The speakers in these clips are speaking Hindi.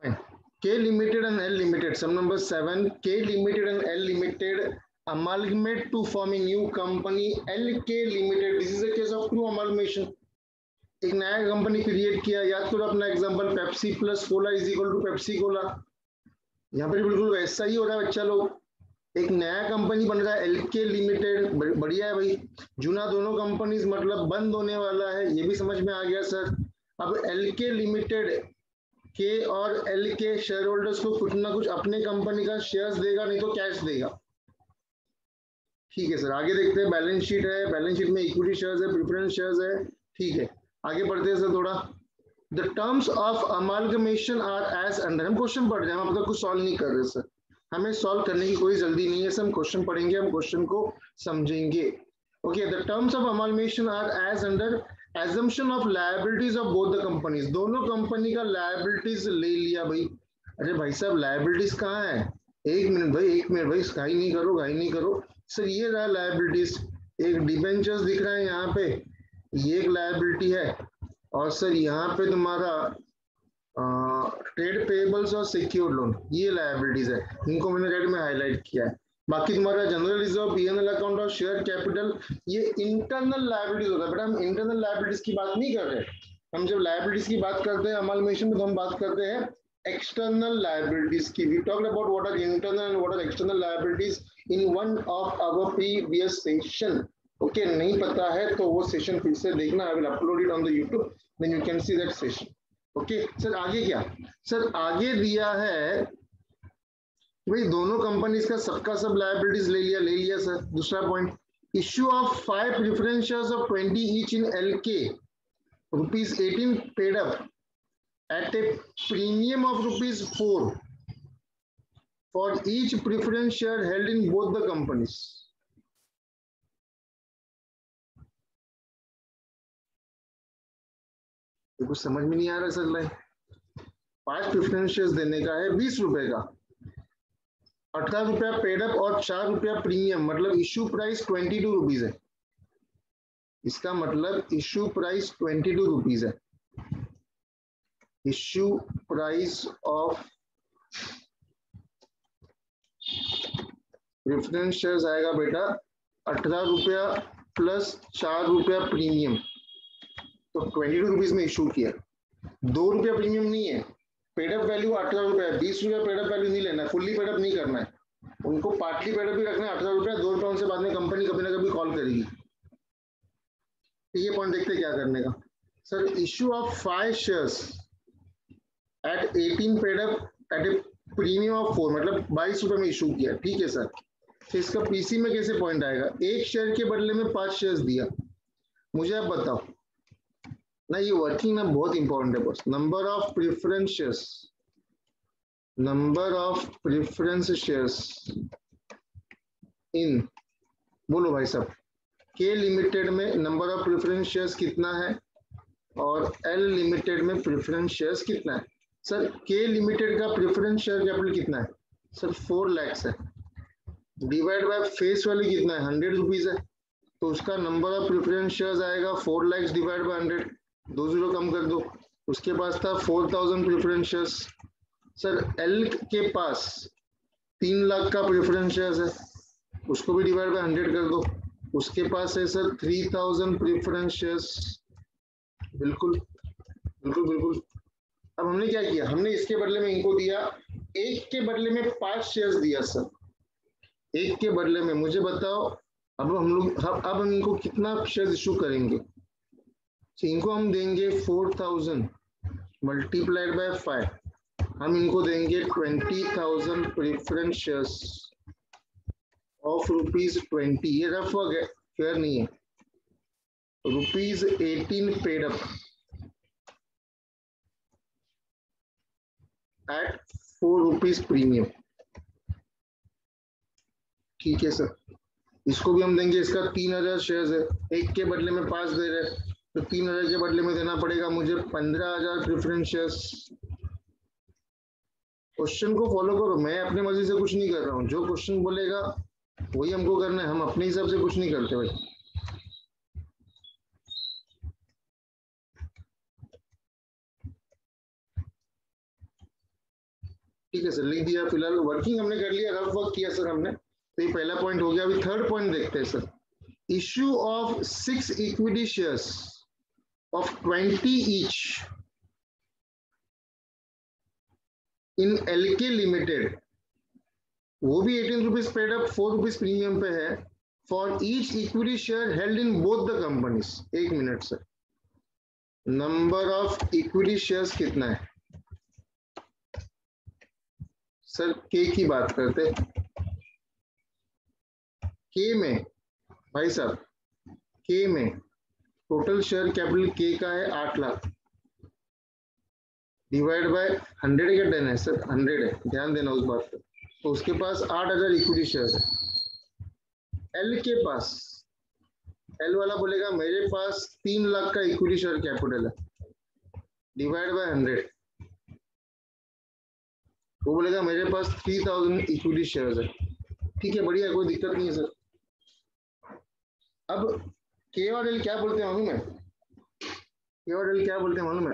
Fine. K Limited and L Limited. Sum number 7. K Limited and L Limited amalgamate to form a new company LK Limited. This is a case of true amalgamation. एक नया कंपनी क्रिएट किया. याद करो अपना example, Pepsi plus cola is equal to Pepsi cola. यहाँ पर बिल्कुल वैसा ही हो रहा है बच्चा लोग. एक नया कंपनी बन रहा है एलके लिमिटेड. बढ़िया है भाई. जुना दोनों कंपनीज मतलब बंद होने वाला है, ये भी समझ में आ गया सर. अब एलके लिमिटेड के और एल के शेयर होल्डर्स को कुछ ना कुछ अपने कंपनी का शेयर्स देगा, नहीं तो कैश देगा. ठीक है सर, आगे देखते हैं. बैलेंस शीट है, बैलेंस शीट में इक्विटी शेयर्स है, प्रेफरेंस शेयर्स है. ठीक है, आगे बढ़ते हैं सर थोड़ा. The terms of amalgamation are as under. हम क्वेश्चन पढ़ रहे हैं, हम मतलब कुछ सॉल्व नहीं कर रहे सर. हमें सॉल्व करने की कोई जल्दी नहीं है सर. हम क्वेश्चन पढ़ेंगे, हम क्वेश्चन को समझेंगे. Okay, the terms of amalgamation are as under. Assumption of liabilities of both the companies. दोनों कंपनी का लायबिलिटीज ले लिया भाई. अरे भाई साहब, लायबिलिटीज कहाँ है? एक मिनट भाई, एक मिनट भाई, घाई नहीं करो, घाई नहीं करो सर. ये रहा लायबिलिटीज. एक डिबेंचर्स दिख रहा है यहाँ पे, ये एक लायबिलिटी है. और सर यहाँ पे तुम्हारा ट्रेड पेबल्स और सिक्योर्ड लोन, ये लायबिलिटीज है. इनको मैंने रेड में हाईलाइट किया है. बाकी तुम्हारा जनरल रिजर्व, पीएनएल अकाउंट और शेयर कैपिटल, ये इंटरनल लायबिलिटीज होता है. बट हम इंटरनल लायबिलिटीज की बात नहीं कर रहे. हम जब लायबिलिटीज की बात करते हैं अमालगमेशन में, तो हम बात करते हैं एक्सटर्नल लायबिलिटीज की. We talked about what are internal and what are external liabilities in one of our previous session. Okay, नहीं पता है तो वो सेशन फिर से देखना. I will upload it on the YouTube, then you can see that session. Okay sir, आगे क्या? सर आगे दिया है भाई दोनों कंपनीज का सबका सब लायबिलिटीज ले लिया सर. दूसरा point, issue of 5 preference shares of 20 each in LK, ₹18 paid up at a premium of ₹4 for each preference share held in both the companies. कुछ समझ में नहीं आ रहा सर. 5 प्रेफरेंस शेयर्स देने का है ₹20 का, ₹18 पेड अप और ₹4 प्रीमियम. मतलब इश्यू प्राइस ₹22 है. इसका मतलब इश्यू प्राइस ₹22 है. Issue price of preference shares आएगा बेटा ₹18 प्लस ₹4 प्रीमियम. तो ₹22 में इश्यू किया. ₹2 प्रीमियम नहीं है. पेडअप वैल्यू ₹18 है. ₹20 पेडअप वैल्यू नहीं लेना है, फुल्ली पेडअप नहीं करना है. उनको पार्टली पेडअप भी रखना है. ₹18, ₹2 उनसे बाद में कंपनी कभी ना कभी कॉल करेगी. ये पॉइंट देखते क्या करने का. Sir issue of 5 shares at 18 paid up at A premium of 4, मतलब ₹22 में इशू किया. ठीक है सर. तो इसका पीसी में कैसे पॉइंट आएगा? एक शेयर के बदले में 5 शेयर्स दिया. मुझे आप बताओ ना, ये वर्किंग ना बहुत इंपॉर्टेंट है boss. Number of preference shares, number of preference shares in, बोलो भाई साहब, के लिमिटेड में नंबर ऑफ प्रेफरेंस शेयर्स कितना है और एल लिमिटेड में प्रेफरेंस शेयर्स कितना है? सर के लिमिटेड का प्रेफरेंस शेयर कैपिटल कितना है? सर 4 लाख है. डिवाइड बाय फेस वैल्यू कितना है? ₹100 है. तो उसका नंबर ऑफ प्रेफरेंस शेयर्स आएगा 4 लाख डिवाइड बाय 100. 2 जीरो कम कर दो. उसके पास था 4000 प्रेफरेंस शेयर्स. सर एल के पास 3 लाख का प्रेफरेंस शेयर्स है, उसको भी डिवाइड बाय 100 कर दो. उसके पास है सर 3000 प्रेफरेंस शेयर्स. बिल्कुल बिल्कुल बिल्कुल. अब हमने क्या किया? हमने इसके बदले में इनको दिया, एक के बदले में 5 शेयर्स दिया सर. एक के बदले में मुझे बताओ अब हम इनको कितना शेयर्स इशू करेंगे? इनको हम देंगे 4000 मल्टीप्लाइड बाय 5. हम इनको देंगे 20,000 प्रेफरेंस शेयर्स ऑफ ₹20. ये रफ है, फेयर नहीं है. ₹18 पेड अप एट ₹4 प्रीमियम. ठीक है सर. इसको भी हम देंगे, इसका 3000 शेयर्स है, एक के बदले में 5 दे रहे, तो 3000 के बदले में देना पड़ेगा मुझे 15000 प्रेफरेंस शेयर्स. क्वेश्चन को फॉलो करो, मैं अपने मर्जी से कुछ नहीं कर रहा हूँ. जो क्वेश्चन बोलेगा वही हमको करना है. हम अपने हिसाब से कुछ नहीं करते भाई. ठीक है सर, लिख दिया। फिलहाल वर्किंग हमने कर लिया, रफ वर्क किया सर हमने, तो ये पहला पॉइंट हो गया। अभी थर्ड पॉइंट देखते हैं sir. Issue of 6 equity shares of 20 each in LK limited, वो भी 18 rupees paid up, 4 rupees premium पे है, for each equity share held in both the companies. एक minute sir, number of equity shares कितना है सर? के की बात करते, के में भाई साहब, के में टोटल शेयर कैपिटल के का है 8 लाख, डिवाइड बाय 100 का 10 है सर, 100 है, ध्यान देना उस बात पर। तो उसके पास 8000 इक्विटी शेयर है। एल के पास, एल वाला बोलेगा मेरे पास 3 लाख का इक्विटी शेयर कैपिटल है, डिवाइड बाय 100, वो बोलेगा मेरे पास 3000 इक्विटी शेयर्स है। ठीक है, बढ़िया, कोई दिक्कत नहीं है सर। अब के और एल क्या बोलते हैं मालूम है? के और एल क्या बोलते हैं मालूम है?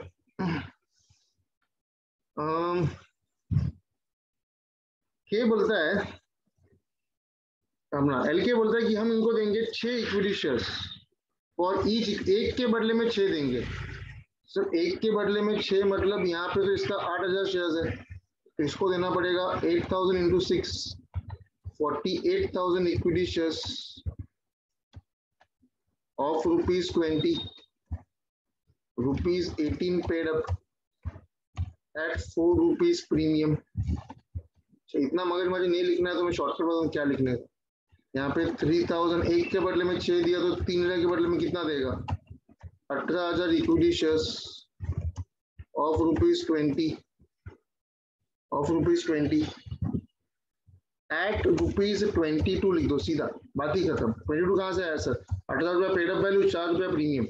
के बोलता है अपना, एल के बोलता है कि हम इनको देंगे 6 इक्विटी शेयर्स, और ईच, एक के बदले में 6 देंगे सर। एक के बदले में 6 मतलब यहाँ पे तो इसका 8000 शेयर्स है, तो इसको देना पड़ेगा 8000 into 6, 48,000 equity shares of ₹20, ₹18 paid up at 4 rupees premium. इतना मगजमारी नहीं लिखना है तो मैं शॉर्टकट बताऊँ क्या लिखने है। यहाँ पे 3000, एक के बदले में 6 दिया तो 3000 के बदले में कितना देगा? 18,000 equity shares of ₹20, of ₹20 at ₹22 लिख दो, सीधा, बात ही खत्म। 22 कहाँ से आया सर? 18 रुपया पेड अप वैल्यू, 4 रुपया प्रीमियम,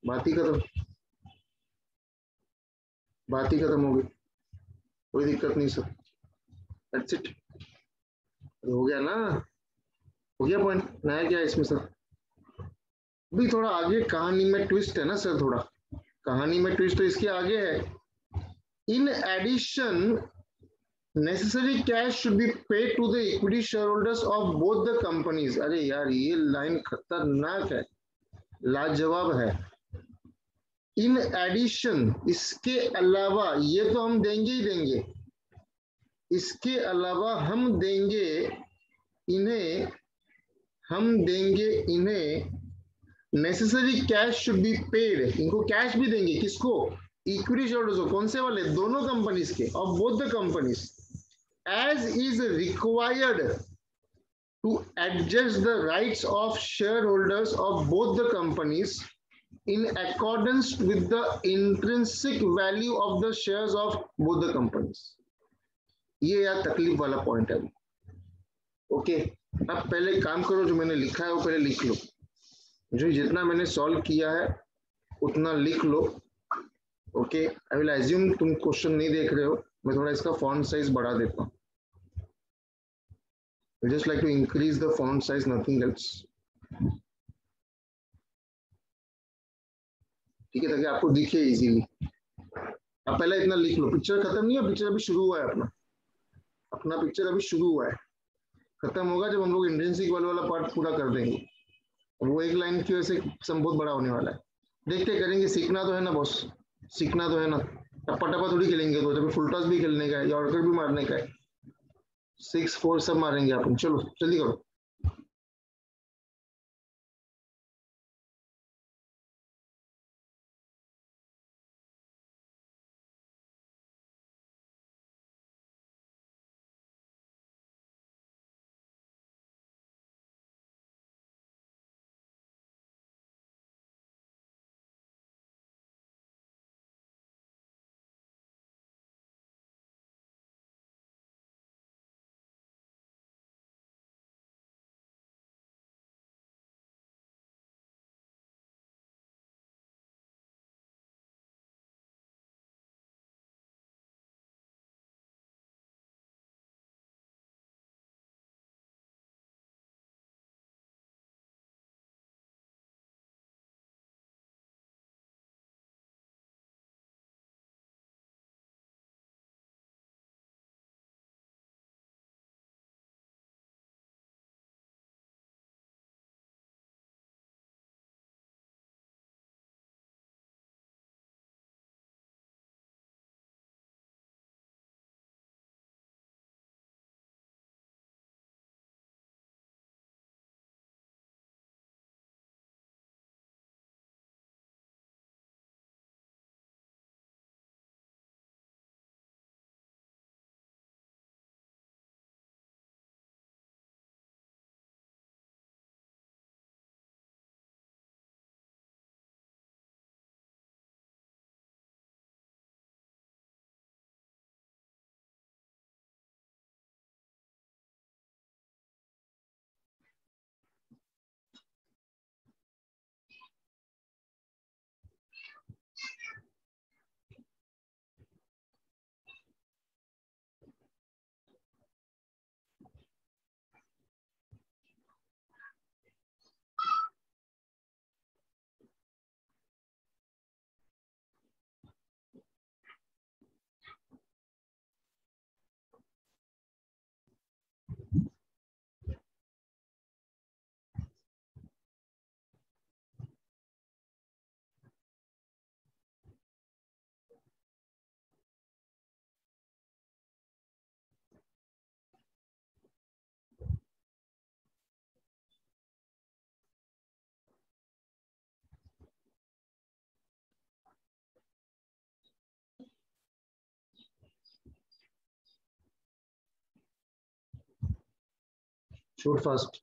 बात ही खत्म, बात ही खत्म हो गई, कोई दिक्कत नहीं सर, दैट्स इट, हो गया ना, हो गया पॉइंट, नया क्या है इसमें सर? अभी थोड़ा आगे कहानी में ट्विस्ट है ना सर, थोड़ा कहानी में ट्विस्ट तो इसके आगे है। In addition necessary cash should be paid to the equity share holders of both the companies. अरे यार, ये लाइन खतरनाक है, लाजवाब है। इन एडिशन, इसके अलावा, ये तो हम देंगे ही देंगे, इसके अलावा हम देंगे इन्हें, हम देंगे इन्हें necessary cash should be paid, इनको कैश भी देंगे, किसको? इक्विटी शेयरहोल्डर्स को। कौन से वाले? दोनों कंपनीज के, of both the companies, as is required to adjust the rights of share holders of both the companies in accordance with the intrinsic value of the shares of both the companies। ये यार तकलीफ वाला पॉइंट है। ओके, अब पहले काम करो, जो मैंने लिखा है वो पहले लिख लो, जो जितना मैंने सॉल्व किया है उतना लिख लो। ओके, आई विल एज्यूम तुम क्वेश्चन नहीं देख रहे हो, मैं थोड़ा इसका फॉन्ट साइज बढ़ा देता हूँ। Just like to increase the font size, nothing else. ठीक है, ताकि आपको दिखे इजीली। अब पहले इतना लिख लो, पिक्चर खत्म नहीं है, पिक्चर अभी शुरू हुआ है, अपना अपना पिक्चर अभी शुरू हुआ है, खत्म होगा जब हम लोग इंट्रिंसिक वाला पार्ट पूरा कर देंगे। वो एक लाइन की वजह से सम बहुत बड़ा होने वाला है, देखते करेंगे, सीखना तो है ना बॉस, सीखना तो है ना। टप्पा टप्पा थोड़ी खेलेंगे, तो जब फुल टॉस भी खेलने का है, यॉर्कर भी मारने का है, 6 4 सब मारेंगे अपन। चलो जल्दी करो। Shoot fast.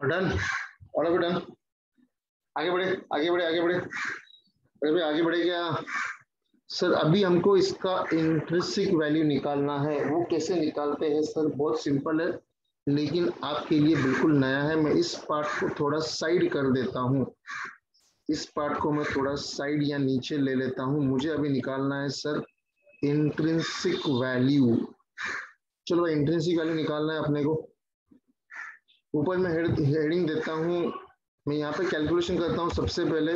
डन, और अभी डन। आगे बढ़े, आगे बढ़े, आगे बढ़े। अरे भाई आगे बढ़े क्या? सर अभी हमको इसका इंट्रिंसिक वैल्यू निकालना है। वो कैसे निकालते हैं सर? बहुत सिंपल है, लेकिन आपके लिए बिल्कुल नया है। मैं इस पार्ट को थोड़ा साइड कर देता हूँ, इस पार्ट को मैं थोड़ा साइड या नीचे ले लेता हूँ। मुझे अभी निकालना है सर इंट्रिंसिक वैल्यू। चलो इंट्रिंसिक वैल्यू निकालना है अपने को। ऊपर मैं हेडिंग देता हूँ, मैं यहाँ पे कैलकुलेशन करता हूँ। सबसे पहले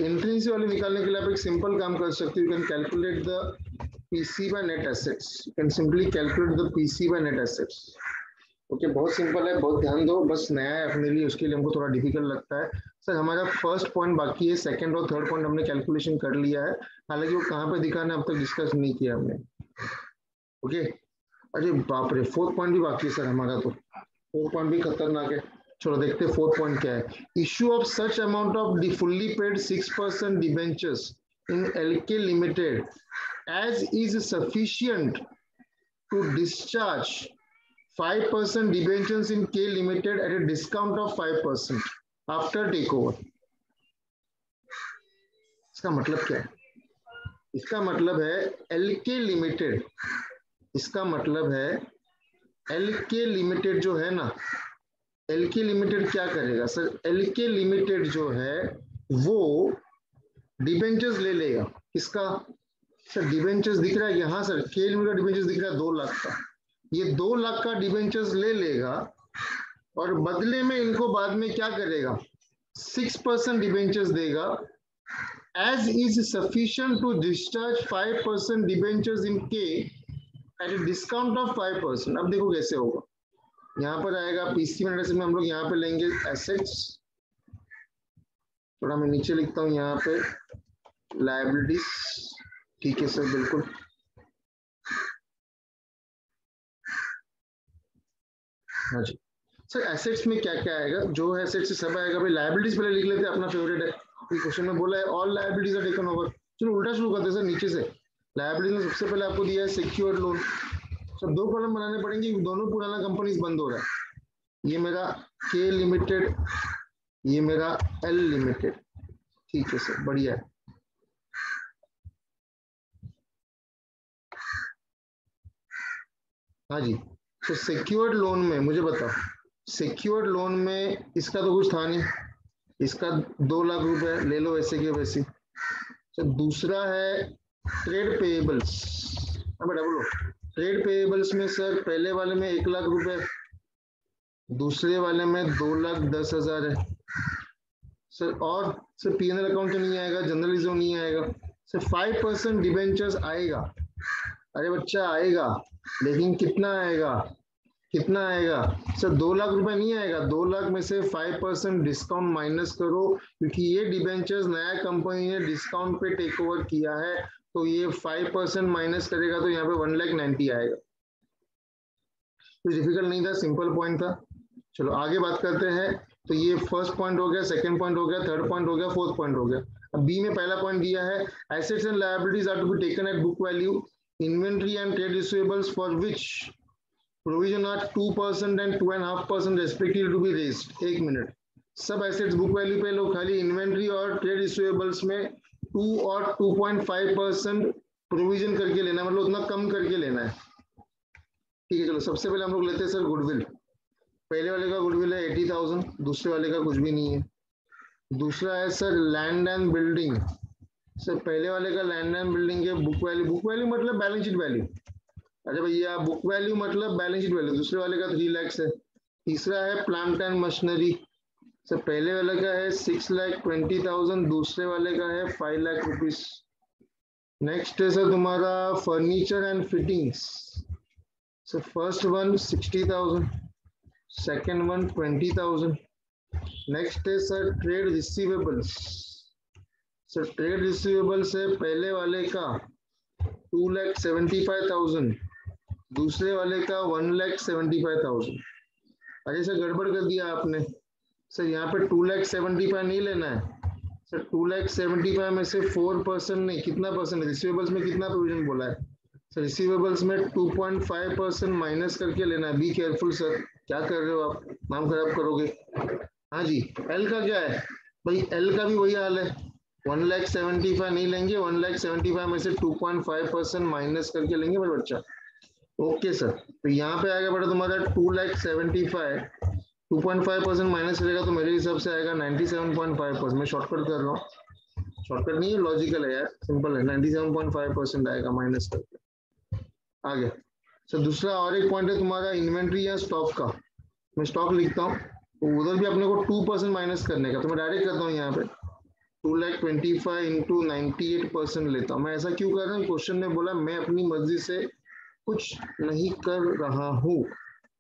इंट्रिंसिक वैल्यू निकालने के लिए आप एक सिंपल काम कर सकते हो। You can calculate the PC by net assets. You can simply calculate the PC by net assets. Okay, बहुत सिंपल है, बहुत ध्यान दो। बस नया है अपने लिए, उसके लिए हमको थोड़ा डिफिकल्ट लगता है। सर हमारा फर्स्ट पॉइंट बाकी है, सेकंड और थर्ड पॉइंट हमने कैलकुलेशन कर लिया है। हालांकि वो कहाँ पे दिखाना है अब तक डिस्कस नहीं किया हमने। ओके, अरे बाप रे, फोर्थ पॉइंट भी बाकी है सर हमारा। तो फोर्थ पॉइंट भी खतरनाक है। चलो देखते हैं फोर्थ पॉइंट क्या है। Issue of such amount of fully paid 6% debentures in LK limited as is sufficient to discharge 5% debentures in K Limited at a discount of 5% after takeover। इसका मतलब क्या है? इसका मतलब है LK लिमिटेड, इसका मतलब है LK लिमिटेड जो है ना, LK लिमिटेड क्या करेगा सर? LK लिमिटेड जो है वो डिबेंचर्स ले लेगा। किसका सर? डिबेंचर्स दिख रहा है यहाँ सर, K लिमिटेड डिबेंचर्स दिख रहा है 2 लाख का। ये 2 लाख का डिबेंचर्स ले लेगा और बदले में इनको बाद में क्या करेगा, 6% डिबेंचर्स देगा, as is sufficient to discharge 5% debentures in के एट ए डिस्काउंट ऑफ 5%। अब देखो कैसे होगा, यहाँ पर आएगा पीसी में हम लोग यहाँ पे लेंगे एसेट्स, थोड़ा मैं नीचे लिखता हूँ यहाँ पे लायबिलिटीज, ठीक है सर बिल्कुल। हाँ जी सर, एसेट्स में क्या क्या आएगा, जो एसेट्स से सब आएगा भाई, लायबिलिटीज पहले लिख लेते हैं, अपना फेवरेट है, क्वेश्चन में बोला है all liabilities are taken over. चलो उल्टा शुरू करते हैं सर, नीचे से लायबिलिटीज में सबसे पहले आपको दिया है सिक्योर्ड लोन, सब दो कॉलम बनाने पड़ेंगे, दोनों पुराना कंपनीज बंद हो रहा है, ये मेरा के लिमिटेड, ये मेरा एल लिमिटेड, ठीक है सर बढ़िया है। हाँ जी, तो सिक्योर्ड लोन में मुझे बताओ, सिक्योर्ड लोन में इसका तो कुछ था नहीं, इसका 2 लाख रुपए ले लो वैसे के वैसे। तो दूसरा है ट्रेड पेएबल्स, बेटा बोलो, ट्रेड पेएबल्स में सर पहले वाले में 1 लाख रुपए, दूसरे वाले में 2,10,000 है सर, और सर पीएनएल अकाउंट तो नहीं आएगा, जनरल रिजर्व नहीं आएगा सर, 5% डिबेंचर्स आएगा, अरे बच्चा आएगा, लेकिन कितना आएगा, कितना आएगा सर, 2 लाख रुपए नहीं आएगा, 2 लाख में से 5% डिस्काउंट माइनस करो, क्योंकि ये डिबेंचर्स नया कंपनी ने डिस्काउंट पे टेक ओवर किया है, तो ये 5% माइनस करेगा तो यहाँ पे 1,90,000 आएगा। कुछ डिफिकल्ट नहीं था, सिंपल पॉइंट था। चलो आगे बात करते हैं, तो ये फर्स्ट पॉइंट हो गया, सेकंड पॉइंट हो गया, थर्ड पॉइंट हो गया, फोर्थ पॉइंट हो गया। अब बी में पहला पॉइंट दिया है, assets and liabilities are to be taken at book value, inventory and trade receivables for which provision are 2% and 2.5% respectively to be raised. 1 minute, सब एसेट्स बुक वैल्यू पे लो, खाली इन्वेंट्री और ट्रेड रिसीवेबल्स में 2 और 2.5% प्रोविजन करके लेना, मतलब उतना कम करके लेना है, ठीक है। चलो सबसे पहले हम लोग लेते हैं सर गुडविल, पहले वाले का गुडविल है 80,000, दूसरे वाले का कुछ भी नहीं है। दूसरा है sir land and building, sir पहले वाले का लैंड एंड बिल्डिंग के बुक वैल्यू मतलब बैलेंस शीट वैल्यू, अच्छा भैया बुक वैल्यू मतलब बैलेंस शीट वैल्यू, दूसरे वाले का 3 लाख है। तीसरा है प्लांट एंड मशीनरी, सर पहले वाले का है 6,20,000, दूसरे वाले का है 5 लाख रुपीज। नेक्स्ट है सर तुम्हारा furniture and fittings, sir first one 60,000, second one 20,000। Next है sir trade receivables, sir trade receivables है पहले वाले का 2,75,000, दूसरे वाले का 1,75,000। अरे सर गड़बड़ कर दिया आपने, सर यहाँ पे 2,75,000 नहीं लेना है सर, 2,75,000 में से 4% नहीं, कितना परसेंट है रिसीवेबल्स में, कितना प्रोविजन बोला है सर, रिसीवेबल्स में 2.5% माइनस करके लेना है। बी केयरफुल सर, क्या कर रहे हो आप, नाम खराब करोगे। हाँ जी, एल का क्या है भाई, एल का भी वही हाल है, 1,75,000 नहीं लेंगे, 1,75,000 में से 2.5% माइनस करके लेंगे मेरे बच्चा। ओके सर, तो यहाँ पे आएगा बेटा तुम्हारा 2,75,000, 2.5% माइनस करेगा तो मेरे हिसाब से आएगा 97.5%। मैं शॉर्टकट कर रहा हूँ, शॉर्टकट नहीं है, लॉजिकल है यार, सिंपल है, 97.5% आएगा माइनस करके। आगे सर दूसरा और एक पॉइंट है तुम्हारा इन्वेंट्री या स्टॉक का, मैं स्टॉक लिखता हूँ, तो उधर भी अपने को 2% माइनस करने का, तो मैं डायरेक्ट करता हूँ यहाँ पे 2,25,000 इंटू 98% लेता हूँ। मैं ऐसा क्यों कर रहा हूँ, क्वेश्चन ने बोला मैं अपनी मर्जी से कुछ नहीं कर रहा हूँ।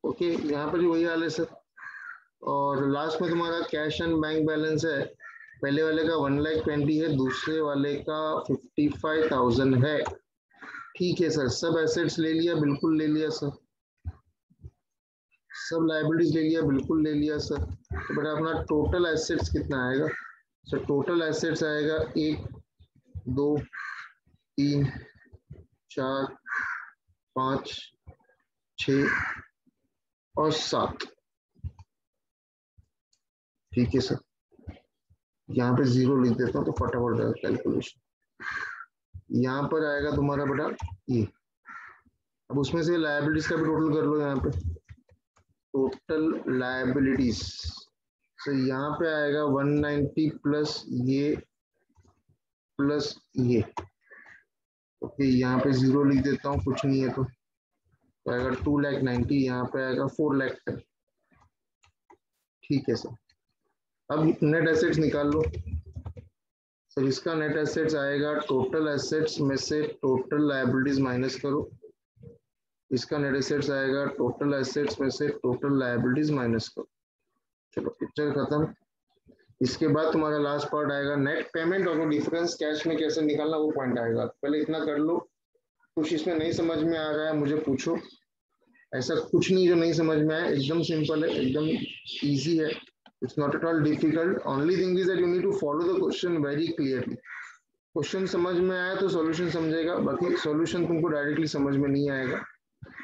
ओके, यहाँ पर भी वही हाल है सर। और लास्ट में तुम्हारा कैश एंड बैंक बैलेंस है, पहले वाले का 1,20,000 है, दूसरे वाले का 55,000 है, ठीक है सर। सब एसेट्स ले लिया, बिल्कुल ले लिया सर, सब लाइबिलिटीज ले लिया, बिल्कुल ले लिया सर। तो बेटा अपना टोटल एसेट्स कितना आएगा सर, टोटल एसेट्स आएगा 1 2 3 4 5 6 और 7, ठीक है सर। यहाँ पे 0 लिख देता हूँ तो फटाफट जाएगा कैलकुलेशन। यहाँ पर आएगा तुम्हारा बेटा ये, अब उसमें से लायबिलिटीज का भी टोटल कर लो, यहाँ पे टोटल लायबिलिटीज, तो यहाँ पे आएगा 190 प्लस ये प्लस ये, ओके यहाँ पे 0 लिख देता हूँ, कुछ नहीं है तो आएगा 2,90,000, यहाँ पे आएगा 4,10,000। ठीक है सर। अब नेट एसेट्स निकाल लो सर। इसका नेट एसेट्स आएगा, टोटल एसेट्स में से टोटल लायबिलिटीज माइनस करो। इसका नेट एसेट्स आएगा, टोटल एसेट्स में से टोटल लायबिलिटीज माइनस करो। चलो पिक्चर खत्म। इसके बाद तुम्हारा लास्ट पार्ट आएगा नेट पेमेंट, और वो डिफरेंस कैश में कैसे निकालना वो पॉइंट आएगा। पहले इतना कर लो। कुछ इसमें नहीं समझ में आ रहा है मुझे पूछो। ऐसा कुछ नहीं जो नहीं समझ में आए, एकदम सिंपल है, एकदम इजी है। It's not at all difficult. Only thing is that you need to follow the question very clearly. Question समझ में आया तो सॉल्यूशन समझेगा, बाकी सॉल्यूशन तुमको डायरेक्टली समझ में नहीं आएगा।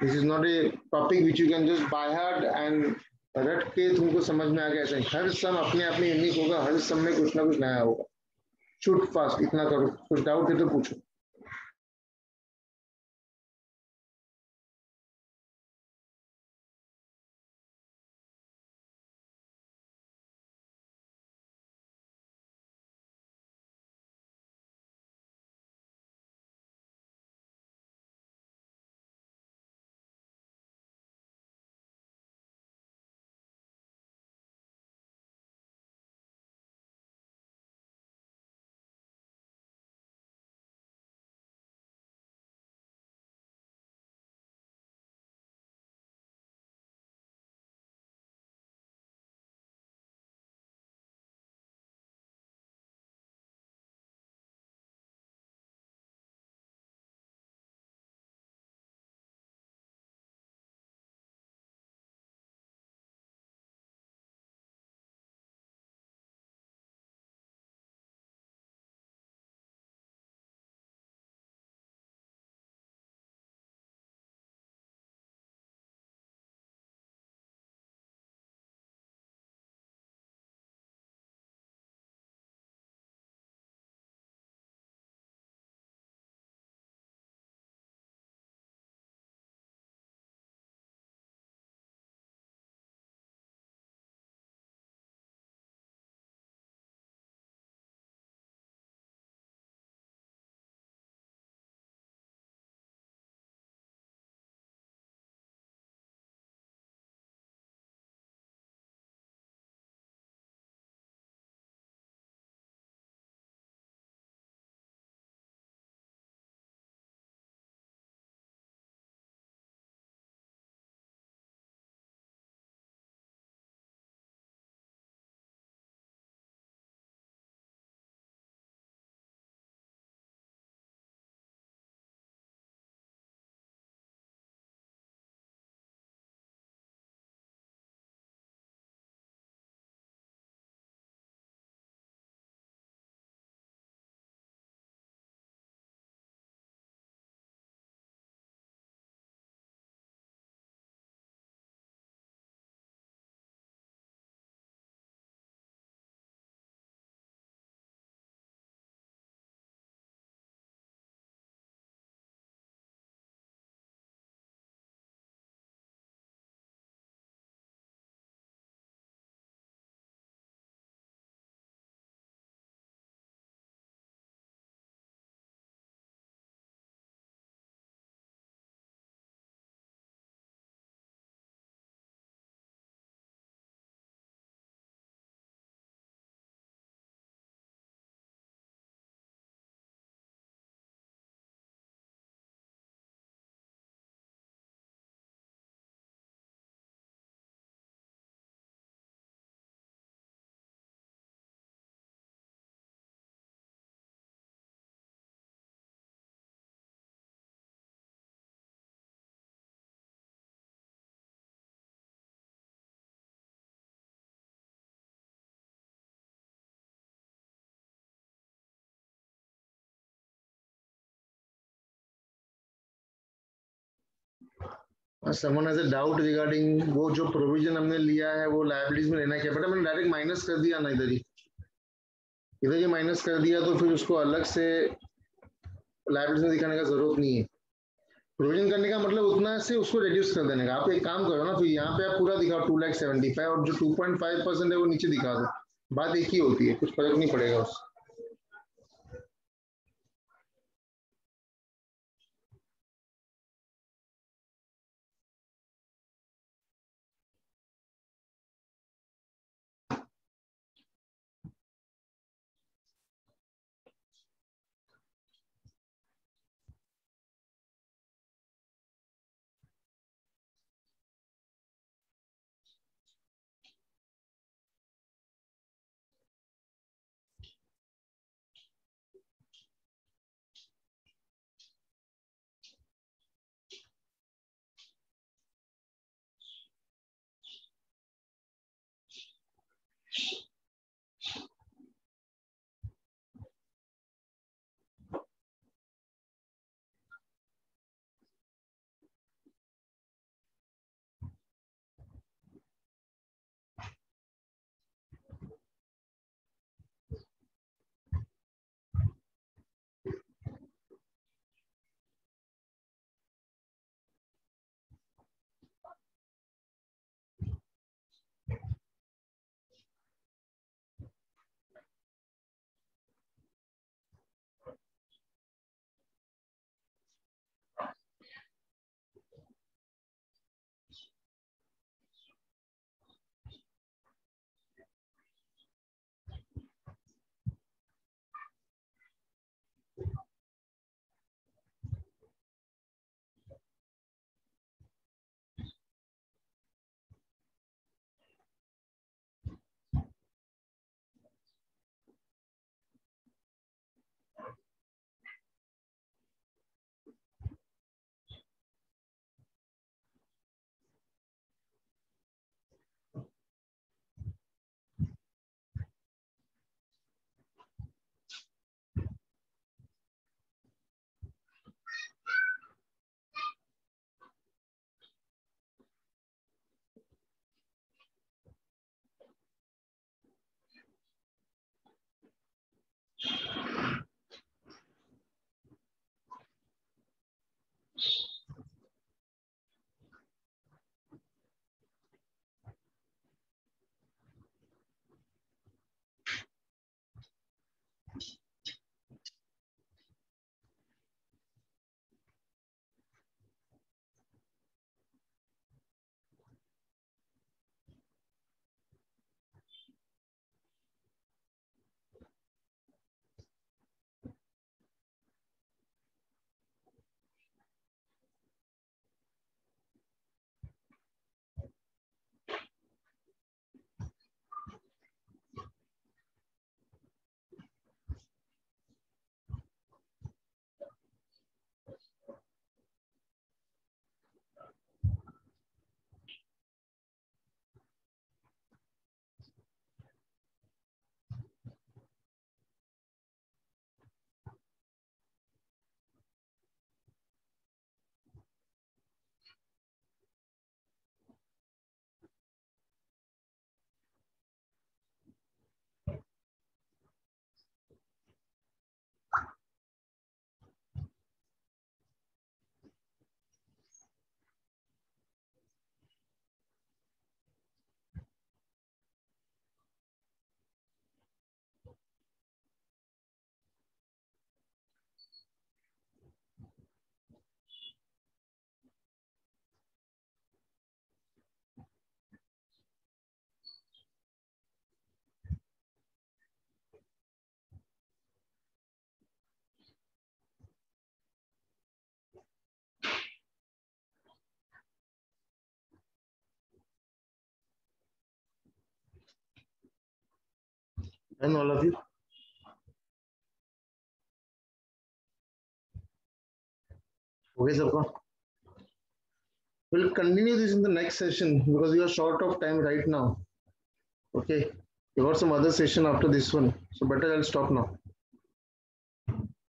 This is not a topic which you can just by heart and रट के तुमको समझ में आ गया। ऐसा हर सम अपने अपने यूनिक होगा, हर सम में कुछ ना कुछ नया होगा। शूट फास्ट, इतना करो। कुछ डाउट है तो पूछो। Someone has a doubt regarding वो जो प्रोविजन हमने लिया है वो लायबिलिटीज में लेना क्या? बेटा मैंने डायरेक्ट माइनस कर दिया ना, इधर ही इधर ही माइनस कर दिया, तो फिर उसको अलग से लायबिलिटीज में दिखाने का जरूरत नहीं है। प्रोविजन करने का मतलब उतना से उसको रिड्यूस कर देने का। आप एक काम करो ना, फिर यहाँ पे आप पूरा दिखाओ 2,75,000, और जो 2.5% है वो नीचे दिखा दो। बात एक ही होती है, कुछ फर्क नहीं पड़ेगा उससे। and all of you. Okay, Sabka. We'll continue this in the next session because we are short of time right now. Okay, we got some other session after this one, so better I'll stop now.